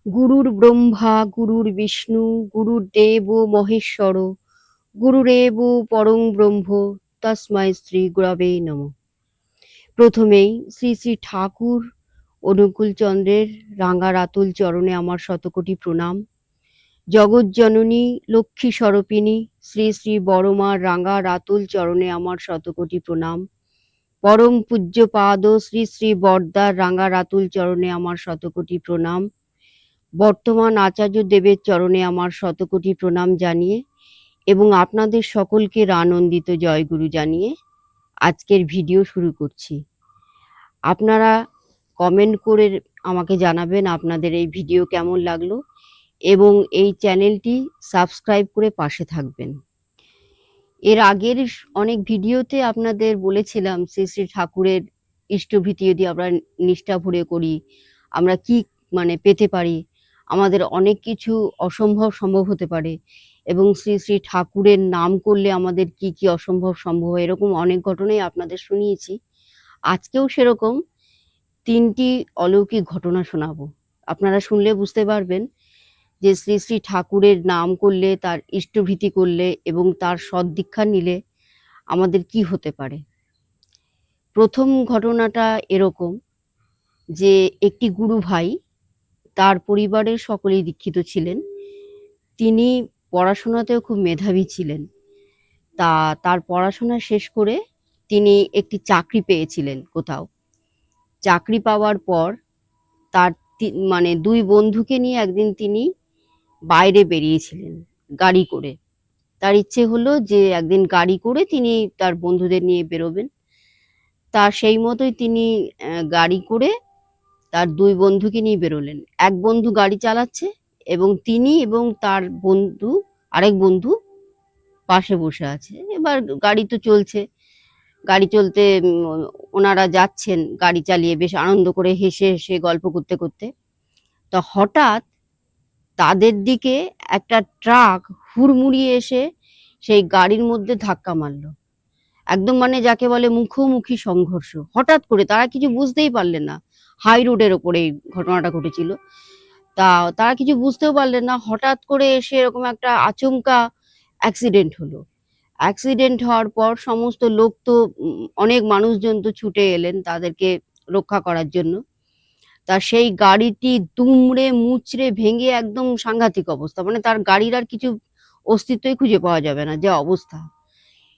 গুরুর ব্রহ্মা গুরুর বিষ্ণু গুরুর্দেব মহেশ্বর গুরুরেব পরং ব্রহ্ম তস্মাই শ্রী গুরবে নমঃ। প্রথমেই শ্রী শ্রী ঠাকুর অনুকূল চন্দ্রের রাঙা রাতুল চরণে আমার শতকোটি প্রণাম। জগজ্জননী লক্ষ্মী স্বরূপিণী শ্রী শ্রী বড়মার রাঙা রাতুল চরণে আমার শতকোটি প্রণাম। পরম পূজ্য পাদ শ্রী শ্রী বরদার রাঙা রাতুল চরণে আমার শতকোটি প্রণাম। বর্তমান আচার্য দেবের চরণে আমার শতকোটি প্রণাম জানিয়ে এবং আপনাদের সকলকে আনন্দিত জয়গুরু জানিয়ে আজকের ভিডিও শুরু করছি। আপনারা কমেন্ট করে আমাকে জানাবেন আপনাদের এই ভিডিও কেমন লাগলো এবং এই চ্যানেলটি সাবস্ক্রাইব করে পাশে থাকবেন। এর আগের অনেক ভিডিওতে আপনাদের বলেছিলাম শ্রী শ্রী ঠাকুরের ইষ্টভীতি যদি আমরা নিষ্ঠা ভরে করি আমরা কি পেতে পারি, আমাদের অনেক কিছু অসম্ভব সম্ভব হতে পারে এবং শ্রী শ্রী ঠাকুরের নাম করলে আমাদের কি কি অসম্ভব সম্ভব হয়, এরকম অনেক ঘটনাই আপনাদের শুনিয়েছি। আজকেও সেরকম 3টি অলৌকিক ঘটনা শোনাবো। আপনারা শুনলে বুঝতে পারবেন যে শ্রী শ্রী ঠাকুরের নাম করলে, তার ইষ্টভীতি করলে এবং তার সদ্দীক্ষা নিলে আমাদের কি হতে পারে। প্রথম ঘটনাটা এরকম যে একটি গুরু ভাই, তার পরিবারের সকলেই দীক্ষিত ছিলেন, তিনি পড়াশোনাতেও খুব মেধাবী ছিলেন। তার পড়াশোনা শেষ করে তিনি একটি চাকরি পেয়েছিলেন কোথাও। চাকরি পাওয়ার পর তার 2 বন্ধুকে নিয়ে একদিন তিনি বাইরে বেরিয়েছিলেন গাড়ি করে। তার ইচ্ছে হলো যে একদিন গাড়ি করে তিনি তার বন্ধুদের নিয়ে বেরোবেন। তা সেই মতোই তিনি গাড়ি করে তার 2 বন্ধুকে নিয়ে বেরোলেন। এক বন্ধু গাড়ি চালাচ্ছে এবং তিনি এবং তার বন্ধু, আরেক বন্ধু পাশে বসে আছে। এবার গাড়ি তো চলছে, গাড়ি চলতে ওনারা যাচ্ছেন গাড়ি চালিয়ে বেশ আনন্দ করে হেসে হেসে গল্প করতে করতে। তো হঠাৎ তাদের দিকে একটা ট্রাক হুড়মুড়িয়ে এসে সেই গাড়ির মধ্যে ধাক্কা মারলো। একদম যাকে বলে মুখোমুখি সংঘর্ষ। হঠাৎ করে তারা কিছু বুঝতেই পারলেন না। হাই রোডের ওপরে এই ঘটনাটা ঘটেছিল। তারা কিছু বুঝতেও পারলেন না, হঠাৎ করে এসে এরকম একটা আচমকা অ্যাক্সিডেন্ট হলো। অ্যাক্সিডেন্ট হওয়ার পর সমস্ত লোক তো অনেক মানুষজন তো ছুটে এলেন তাদেরকে রক্ষা করার জন্য। সেই গাড়িটি দুমড়ে মুচড়ে ভেঙে একদম সাংঘাতিক অবস্থা, তার গাড়ির আর কিছু অস্তিত্বই খুঁজে পাওয়া যাবে না যে অবস্থা।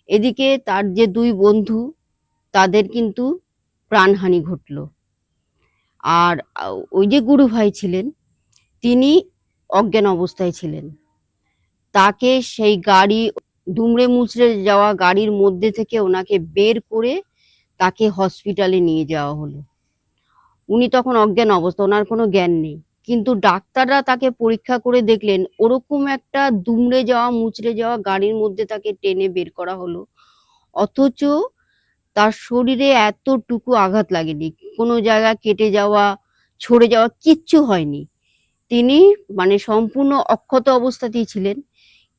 এদিকে তার যে 2 বন্ধু তাদের কিন্তু প্রাণহানি ঘটলো। আর ওই যে গুরু ভাই ছিলেন তিনি অজ্ঞান অবস্থায় ছিলেন। তাকে সেই গাড়ি দুমড়ে মুচড়ে যাওয়া গাড়ির মধ্যে থেকে ওনাকে বের করে তাকে হসপিটালে নিয়ে যাওয়া হলো। উনি তখন অজ্ঞান অবস্থা, ওনার কোনো জ্ঞান নেই। কিন্তু ডাক্তাররা তাকে পরীক্ষা করে দেখলেন ওরকম একটা দুমড়ে যাওয়া মুচড়ে যাওয়া গাড়ির মধ্যে তাকে টেনে বের করা হলো, অথচ তার শরীরে এতটুকু আঘাত লাগেনি, কোনো জায়গা কেটে যাওয়া ছড়ে যাওয়া কিচ্ছু হয়নি। তিনি সম্পূর্ণ অক্ষত অবস্থাতেই ছিলেন।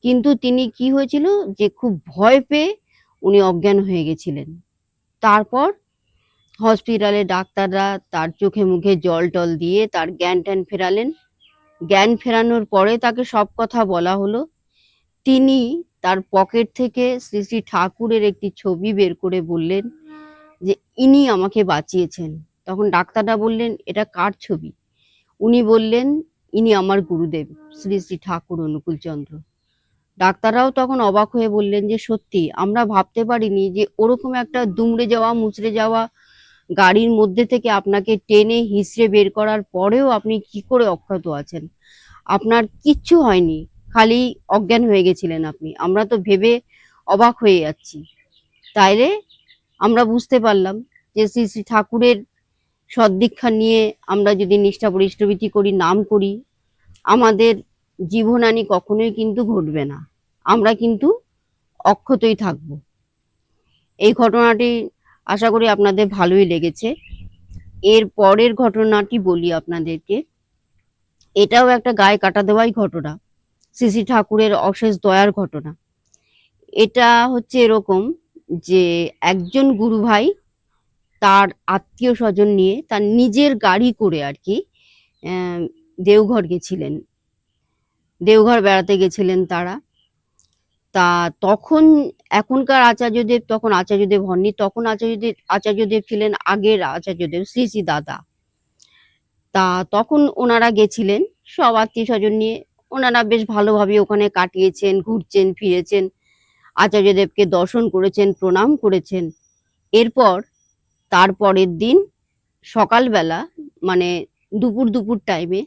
কিন্তু তিনি কি হয়েছিল যে খুব ভয় পেয়ে উনি অজ্ঞান হয়ে গেছিলেন। তারপর হসপিটালে ডাক্তাররা তার চোখে মুখে জল টল দিয়ে তার জ্ঞান ট্যান ফেরালেন। জ্ঞান ফেরানোর পরে তাকে সব কথা বলা হলো। তিনি তার পকেট থেকে শ্রী শ্রী ঠাকুরের একটি ছবি বের করে বললেন যে ইনি আমাকে বাঁচিয়েছেন। তখন ডাক্তাররা বললেন এটা কার ছবি? উনি বললেন ইনি আমার গুরুদেব শ্রী শ্রী ঠাকুর অনুকূল চন্দ্র। ডাক্তাররাও তখন অবাক হয়ে বললেন যে সত্যি আমরা ভাবতে পারিনি যে ওরকম একটা দুমড়ে যাওয়া মুচড়ে যাওয়া গাড়ির মধ্যে থেকে আপনাকে টেনে হিঁচড়ে বের করার পরেও আপনি কি করে অক্ষত আছেন, আপনার কিচ্ছু হয়নি, খালি অজ্ঞান হয়ে গেছিলেন আপনি। আমরা তো ভেবে অবাক হয়ে যাচ্ছি। তাইলে আমরা বুঝতে পারলাম যে শ্রী শ্রী ঠাকুরের সদ্দীক্ষা নিয়ে আমরা যদি নিষ্ঠা পরিষ্টভীতি করি, নাম করি, আমাদের জীবনহানি কখনোই কিন্তু ঘটবে না, আমরা কিন্তু অক্ষতই থাকবো। এই ঘটনাটি আশা করি আপনাদের ভালোই লেগেছে। এর পরের ঘটনাটি বলি আপনাদেরকে। এটাও একটা গায়ে কাটা দেওয়াই ঘটনা, শ্রী শ্রী ঠাকুরের অশেষ দয়ার ঘটনা। এটা হচ্ছে এরকম যে একজন গুরু ভাই তার আত্মীয় স্বজন নিয়ে তার নিজের গাড়ি করে আর কি দেওঘর গেছিলেন, দেওঘর বেড়াতে গেছিলেন তারা। তা তখন এখনকার আচার্যদেব তখন আচার্যদেব হননি, তখন আচার্যদেব ছিলেন আগের আচার্যদেব শ্রী শ্রী দাদা। তা তখন ওনারা গেছিলেন সব আত্মীয় স্বজন নিয়ে। ওনারা বেশ ভালোভাবে ওখানে কাটিয়েছেন, ঘুরছেন ফিরেছেন, আচার্যদেবকে দর্শন করেছেন, প্রণাম করেছেন। এরপর তারপরের দিন সকালবেলা, মানে দুপুর দুপুর টাইমে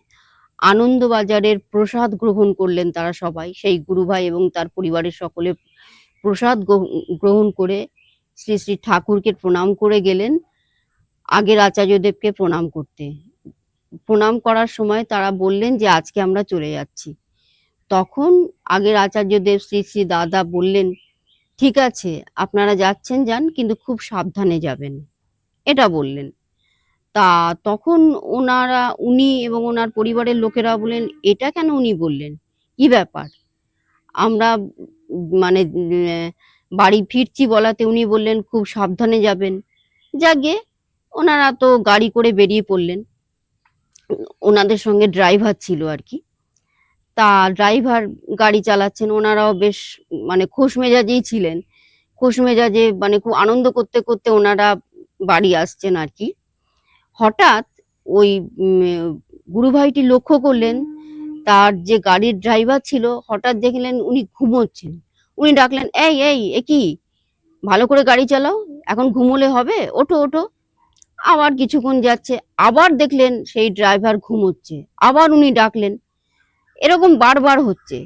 আনন্দবাজারের প্রসাদ গ্রহণ করলেন তারা সবাই, সেই গুরুভাই এবং তার পরিবারের সকলে প্রসাদ গ্রহণ করে শ্রী শ্রী ঠাকুরকে প্রণাম করে গেলেন আগের আচার্যদেবকে প্রণাম করতে। প্রণাম করার সময় তারা বললেন যে আজকে আমরা চলে যাচ্ছি। তখন আগের আচার্যদেব শ্রী শ্রী দাদা বললেন, ঠিক আছে আপনারা যাচ্ছেন যান, কিন্তু খুব সাবধানে যাবেন, এটা বললেন। তা তখন উনি এবং ওনার পরিবারের লোকেরা বললেন, এটা কেন উনি বললেন, কি ব্যাপার? আমরা মানে বাড়ি ফিরছি বলাতে উনি বললেন খুব সাবধানে যাবেন। যাকে ওনারা তো গাড়ি করে বেরিয়ে পড়লেন, ওনাদের সঙ্গে ড্রাইভার ছিল আর কি। তা ড্রাইভার গাড়ি চালাচ্ছেন, ওনারাও বেশ মানে খোশ মেজাজেই ছিলেন, খোশ মেজাজে মানে খুব আনন্দ করতে করতে ওনারা বাড়ি আসছেন আর কি। হঠাৎ ওই গুরুভাইটি লক্ষ্য করলেন তার যে গাড়ির ড্রাইভার ছিল, হঠাৎ দেখলেন উনি ঘুমোচ্ছেন। উনি ডাকলেন, এই এই এ কি, ভালো করে গাড়ি চালাও, এখন ঘুমোলে হবে, ওঠো ওঠো। আবার কিছুক্ষণ যাচ্ছে, আবার দেখলেন সেই ড্রাইভার ঘুমোচ্ছে, আবার উনি ডাকলেন, এরকম বারবার হচ্ছে।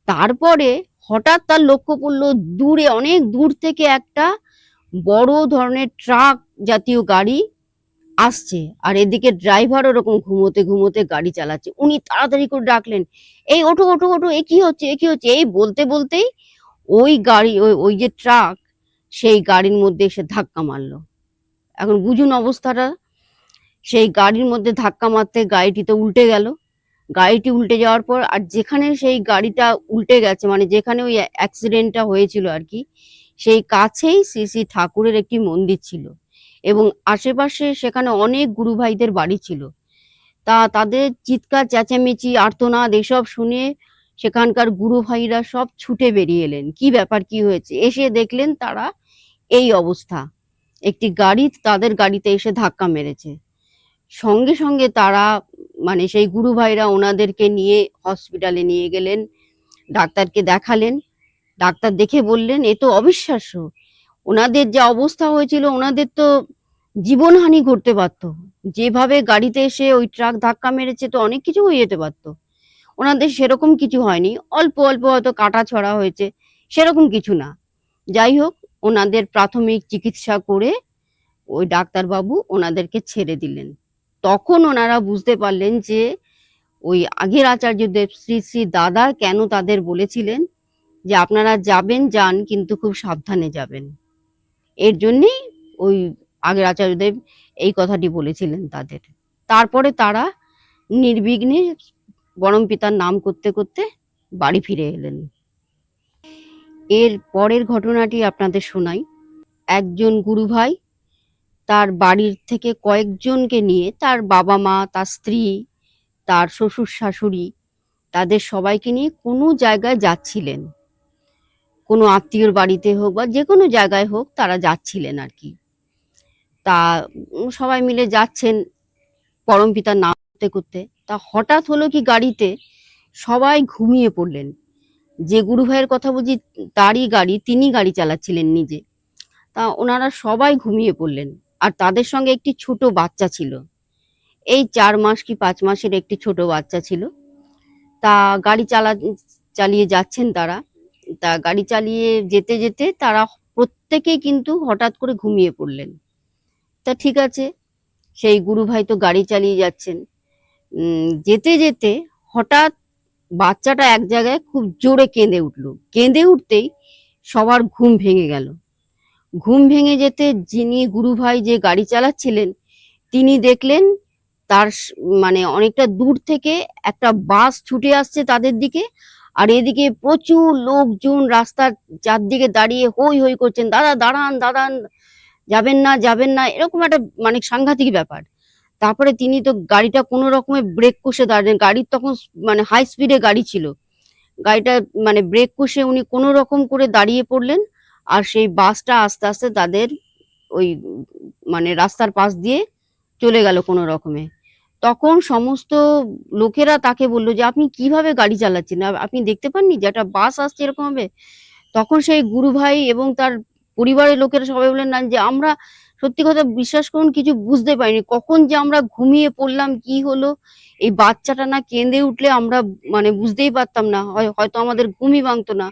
তারপরে হঠাৎ তার লক্ষ্য পড়লো দূরে, অনেক দূর থেকে একটা বড় ধরনের ট্রাক জাতীয় গাড়ি আসছে, আর এদিকে ড্রাইভার ওরকম ঘুমোতে ঘুমোতে গাড়ি চালাচ্ছে। উনি তাড়াতাড়ি করে ডাকলেন, এই ওঠো ওঠো ওঠো, এ কি হচ্ছে এ কি হচ্ছে। এই বলতে বলতেই ওই গাড়ি ওই যে ট্রাক, সেই গাড়ির মধ্যে এসে ধাক্কা মারলো। এখন বুঝুন অবস্থাটা, সেই গাড়ির মধ্যে ধাক্কা মারতে গাড়িটি তো উল্টে গেল। গাড়িটি উল্টে যাওয়ার পর, আর যেখানে সেই গাড়িটা উল্টে গেছে, মানে যেখানে ওই অ্যাক্সিডেন্টটা হয়েছিল আর কি, সেই কাছেই শ্রী শ্রী ঠাকুরের একটি মন্দির ছিল এবং আশেপাশে সেখানে অনেক গুরু ভাইদের বাড়ি ছিল। তা তাদের চিৎকার চেঁচামেচি আর্তনাদ এসব শুনে সেখানকার গুরু ভাইরা সব ছুটে বেরিয়ে এলেন, কি ব্যাপার কি হয়েছে। এসে দেখলেন তারা এই অবস্থা, একটি গাড়ি তাদের গাড়িতে এসে ধাক্কা মেরেছে। সঙ্গে সঙ্গে তারা মানে সেই গুরু ভাইরা ওনাদেরকে নিয়ে হসপিটালে নিয়ে গেলেন, ডাক্তারকে দেখালেন। ডাক্তার দেখে বললেন, এ তো অবিশ্বাস্য, ওনাদের যা অবস্থা হয়েছিল ওনাদের তো জীবনহানি ঘটতে পারতো, যেভাবে গাড়িতে এসে ওই ট্রাক ধাক্কা মেরেছে তো অনেক কিছু হয়ে যেতে পারতো। ওনাদের সেরকম কিছু হয়নি, অল্প অল্প হয়তো কাটা ছড়া হয়েছে, সেরকম কিছু না। যাই হোক, ওনাদের প্রাথমিক চিকিৎসা করে ওই ডাক্তারবাবু ওনাদেরকে ছেড়ে দিলেন। তখন ওনারা বুঝতে পারলেন যে ওই আগের আচার্যদেব শ্রী শ্রী দাদা কেন তাদের বলেছিলেন যে আপনারা যাবেন যান, কিন্তু খুব সাবধানে যাবেন। এর জন্যই ওই আগের আচার্যদেব এই কথাটি বলেছিলেন তাদের। তারপরে তারা নির্বিঘ্নে পরম পিতার নাম করতে করতে বাড়ি ফিরে এলেন। এর পরের ঘটনাটি আপনাদের শোনাই। একজন গুরু ভাই তার বাড়ির থেকে কয়েকজনকে নিয়ে, তার বাবা মা, তার স্ত্রী, তার শ্বশুর শাশুড়ি, তাদের সবাইকে নিয়ে কোনো জায়গায় যাচ্ছিলেন, কোনো আত্মীয়র বাড়িতে হোক বা যে কোনো জায়গায় হোক তারা যাচ্ছিলেন আর কি। তা সবাই মিলে যাচ্ছেন পরম পিতার নাম করতে করতে। তা হঠাৎ হলো কি, গাড়িতে সবাই ঘুমিয়ে পড়লেন। যে গুরু ভাইয়ের কথা বলছি তারই গাড়ি, তিনি গাড়ি চালাচ্ছিলেন নিজে। তা ওনারা সবাই ঘুমিয়ে পড়লেন, আর তাদের সঙ্গে একটি ছোট বাচ্চা ছিল, এই 4 মাস কি 5 মাসের একটি ছোট বাচ্চা ছিল। তা গাড়ি চালিয়ে যাচ্ছেন তারা। তা গাড়ি চালিয়ে যেতে যেতে তারা প্রত্যেকেই কিন্তু হঠাৎ করে ঘুমিয়ে পড়লেন। তা ঠিক আছে, সেই গুরু ভাই তো গাড়ি চালিয়ে যাচ্ছেন। যেতে যেতে হঠাৎ বাচ্চাটা এক জায়গায় খুব জোরে কেঁদে উঠলো। কেঁদে উঠতেই সবার ঘুম ভেঙে গেল। ঘুম ভেঙে যেতে যিনি গুরু ভাই যে গাড়ি চালাচ্ছিলেন, তিনি দেখলেন তার মানে অনেকটা দূর থেকে একটা বাস ছুটে আসছে তাদের দিকে, আর এদিকে প্রচুর লোকজন রাস্তার চারদিকে দাঁড়িয়ে হই হই করছেন, দাদা দাঁড়ান দাঁড়ান, যাবেন না যাবেন না, এরকম একটা মানে সাংঘাতিক ব্যাপার। তারপরে তিনি তো গাড়িটা কোনো রকমে ব্রেক কষে দাঁড়ালেন, গাড়ির তখন মানে হাই স্পিডে গাড়ি ছিল, গাড়িটা মানে ব্রেক কষে উনি কোনো রকম করে দাঁড়িয়ে পড়লেন, আর সেই বাসটা আস্তে আস্তে তাদের ওই মানে রাস্তার পাশ দিয়ে চলে গেল কোনো রকমে। তখন সমস্ত লোকেরা তাকে বলল যে, "আপনি কিভাবে গাড়ি চালাচ্ছেন? আপনি দেখতে পাননি যে একটা বাস আসছে এরকম ভাবে?" তখন সেই গুরু ভাই এবং তার পরিবারের লোকেরা সবাই বললেন, "না যে আমরা সত্যি কথা বিশ্বাস করুন কিছু বুঝতে পারিনি। কখন যে আমরা ঘুমিয়ে পড়লাম, কি হলো? এই বাচ্চাটা না কেঁদে উঠলে আমরা মানে বুঝতেই পারতাম না। হয়তো আমাদের ঘুমই ভাঙতো না।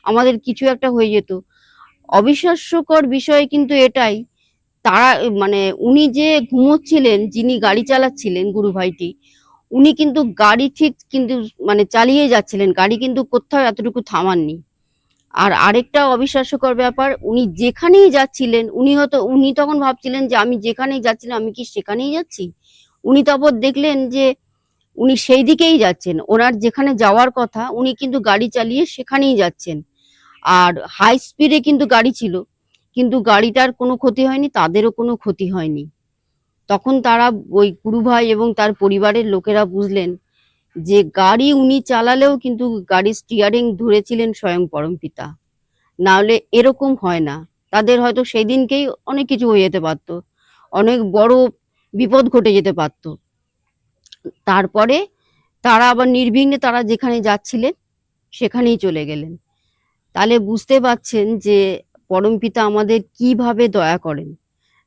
আমাদের কিছু একটা হয়ে যেত।" অবিশ্বাস্যকর বিষয় কিন্তু এটাই, তারা মানে উনি যে ঘুমোচ্ছিলেন, যিনি গাড়ি চালাচ্ছিলেন গুরু ভাইটি, উনি কিন্তু গাড়ি ঠিক কিন্তু মানে চালিয়ে যাচ্ছিলেন। গাড়ি কিন্তু কোথাও এতটুকু থামাননি। আর আরেকটা অবিশ্বাস্যকর ব্যাপার, উনি যেখানেই যাচ্ছিলেন, উনি তখন ভাবছিলেন যে আমি যেখানেই যাচ্ছিলাম আমি কি সেখানেই যাচ্ছি? উনি তারপর দেখলেন যে উনি সেই দিকেই যাচ্ছেন। ওনার যেখানে যাওয়ার কথা উনি কিন্তু গাড়ি চালিয়ে সেখানেই যাচ্ছেন। আর হাই স্পিডে কিন্তু গাড়ি ছিল। কিন্তু গাড়িটার কোনো ক্ষতি হয়নি, তাদেরও কোনো ক্ষতি হয়নি। তখন তারা ওই গুরুভাই এবং তার পরিবারের লোকেরা বুঝলেন যে গাড়ি উনি চালালেও কিন্তু গাড়ির স্টিয়ারিং ধরেছিলেন স্বয়ং পরমপিতা। না হলে এরকম হয় না। তাদের হয়তো সেদিনকেই অনেক কিছু হয়ে যেতে পারত। অনেক বড় বিপদ ঘটে যেতে পারত। তারপরে তারা আবার নির্বিঘ্নে তারা যেখানে যাচ্ছিলেন সেখানেই চলে গেলেন। তাহলে বুঝতে পারছেন যে পরমপিতা আমাদের কিভাবে দয়া করেন।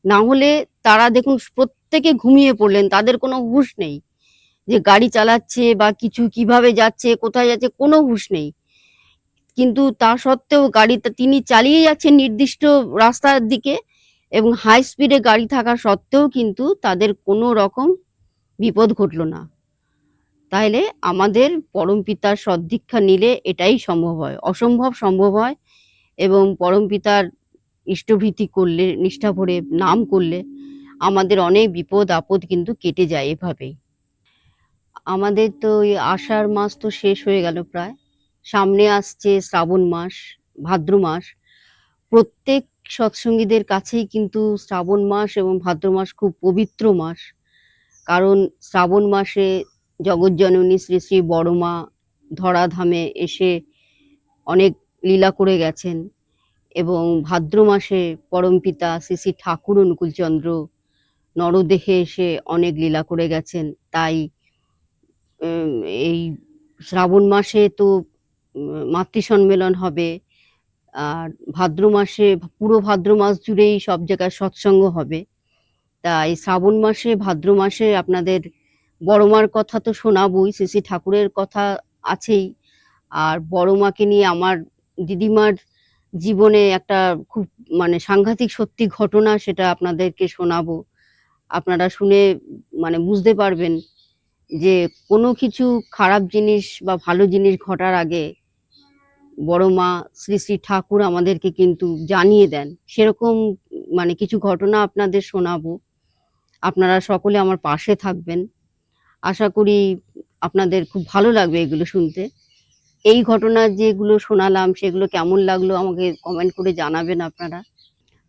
না হলে তারা দেখুন প্রত্যেকে ঘুমিয়ে পড়লেন। তাদের কোনো হুঁশ নেই। যে গাড়ি চালাচ্ছে বা কিছু কিভাবে যাচ্ছে, কোথায় যাচ্ছে কোনো হুঁশ নেই। কিন্তু তা সত্ত্বেও গাড়িটা তিনি চালিয়ে যাচ্ছেন নির্দিষ্ট রাস্তার দিকে এবং হাই স্পিডে গাড়ি থাকা সত্ত্বেও কিন্তু তাদের কোনো রকম বিপদ ঘটল না। তাইলে আমাদের পরমপিতার সদ্দীক্ষা নিলে এটাই সম্ভব হয়। অসম্ভব সম্ভব হয় এবং পরমপিতার ইষ্টভীতি করলে, নিষ্ঠা ভরে নাম করলে আমাদের অনেক বিপদ আপদ কিন্তু কেটে যায় এভাবেই। আমাদের তো ওই আষাঢ় মাস তো শেষ হয়ে গেল প্রায়। সামনে আসছে শ্রাবণ মাস, ভাদ্র মাস। প্রত্যেক সৎসঙ্গীদের কাছেই কিন্তু শ্রাবণ মাস এবং ভাদ্র মাস খুব পবিত্র মাস। কারণ শ্রাবণ মাসে জগৎজননী শ্রী শ্রী বড়মা ধরাধামে এসে অনেক লীলা করে গেছেন এবং ভাদ্র মাসে পরমপিতা শ্রী শ্রী ঠাকুর অনুকূলচন্দ্র নরদেহে এসে অনেক লীলা করে গেছেন। তাই উম, এই শ্রাবণ মাসে তো মাতৃ সম্মেলন হবে, আর ভাদ্র মাসে পুরো ভাদ্র মাস জুড়েই সব জায়গায় সৎসঙ্গ হবে। তাই শ্রাবণ মাসে ভাদ্র মাসে আপনাদের বড়মার কথা তো শোনাবই, শ্রী শ্রী ঠাকুরের কথা আছেই। আর বড়মাকে নিয়ে আমার দিদিমার জীবনে একটা খুব মানে সাংঘাতিক সত্যি ঘটনা, সেটা আপনাদেরকে শোনাবো। আপনারা শুনে মানে বুঝতে পারবেন যে কোনো কিছু খারাপ জিনিস বা ভালো জিনিস ঘটার আগে বড় মা শ্রী শ্রী ঠাকুর আমাদেরকে কিন্তু জানিয়ে দেন। সেরকম মানে কিছু ঘটনা আপনাদের শোনাবো। আপনারা সকলে আমার পাশে থাকবেন। আশা করি আপনাদের খুব ভালো লাগবে এগুলো শুনতে। এই ঘটনা যেগুলো শোনালাম সেগুলো কেমন লাগলো আমাকে কমেন্ট করে জানাবেন আপনারা।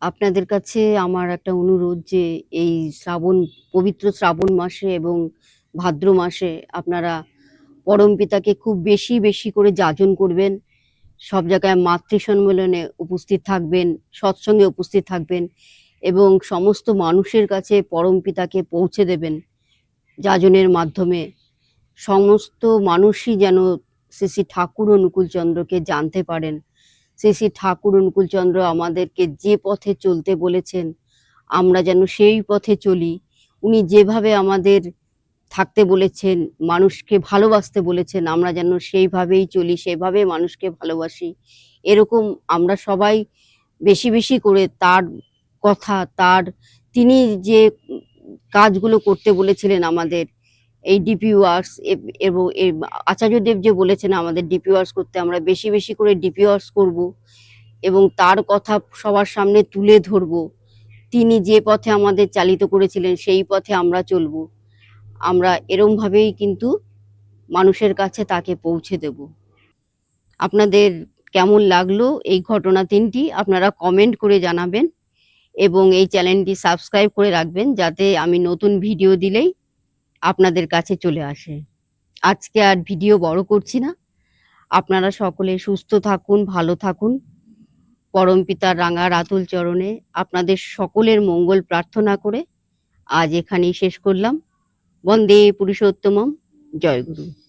আপনাদের কাছে আমার একটা অনুরোধ যে এই পবিত্র শ্রাবণ মাসে এবং ভাদ্র মাসে আপনারা পরমপিতাকে খুব বেশি বেশি করে যাজন করবেন। সব জায়গায় মাতৃ সম্মেলনে উপস্থিত থাকবেন, সৎসঙ্গে উপস্থিত থাকবেন এবং সমস্ত মানুষের কাছে পরমপিতাকে পৌঁছে দেবেন যাজনের মাধ্যমে। সমস্ত মানুষই যেন শ্রী শ্রী ঠাকুর অনুকূলচন্দ্রকে জানতে পারেন। শ্রী শ্রী ঠাকুর অনুকূলচন্দ্র আমাদেরকে যে পথে চলতে বলেছেন আমরা যেন সেই পথে চলি। উনি যেভাবে আমাদের থাকতে বলেছেন, মানুষকে ভালোবাসতে বলেছেন, আমরা যেন সেইভাবেই চলি, সেভাবে মানুষকে ভালোবাসি। এরকম আমরা সবাই বেশি বেশি করে তার কথা, তিনি যে কাজগুলো করতে বলেছিলেন আমাদের, এই ডিপি ওয়ার্কস এবং আচার্যদেব যে বলেছেন আমাদের ডিপি ওয়ার্কস করতে, আমরা বেশি বেশি করে ডিপি ওয়ার্কস করবো এবং তার কথা সবার সামনে তুলে ধরবো। তিনি যে পথে আমাদের চালিত করেছিলেন সেই পথে আমরা চলবো। আমরা এরম ভাবেই কিন্তু মানুষের কাছে তাকে পৌঁছে দেব। আপনাদের কেমন লাগলো এই ঘটনা তিনটি আপনারা কমেন্ট করে জানাবেন এবং এই চ্যানেলটি সাবস্ক্রাইব করে রাখবেন, যাতে আমি নতুন ভিডিও দিলেই আপনাদের কাছে চলে আসে। আজকে আর ভিডিও বড় করছি না। আপনারা সকলে সুস্থ থাকুন, ভালো থাকুন। পরমপিতার রাঙা রাতুল চরণে আপনাদের সকলের মঙ্গল প্রার্থনা করে আজ এখানেই শেষ করলাম। বন্দে পুরুষোত্তমম। জয় গুরু।